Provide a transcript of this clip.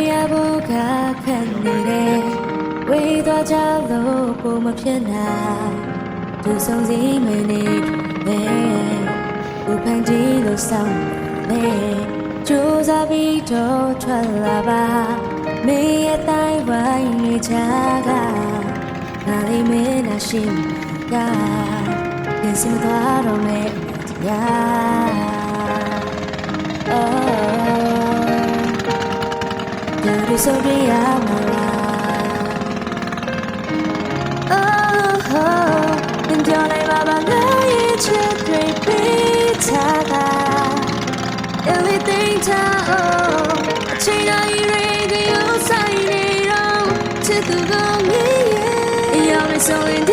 ရဖို့ကခက်နေတယ်ဝေးသွားကြလို့ပုံမဖြစ်နိုင်သူဆုံးစီမနေတယ်ဘူဖန်တီလို့ဆောင်းနေကြိုးစားပြီးတော့ထွက်လာပါမင်းရဲ့တိုင်းဝိုင်းနေချာကငါလေးမင်းနဲ့ရှိကပြင်စင်သွားတော့မယ်တရားသူဆိုပြရမလားand don't let my body change repeat everything down change I radio sign it on to the go me you're so in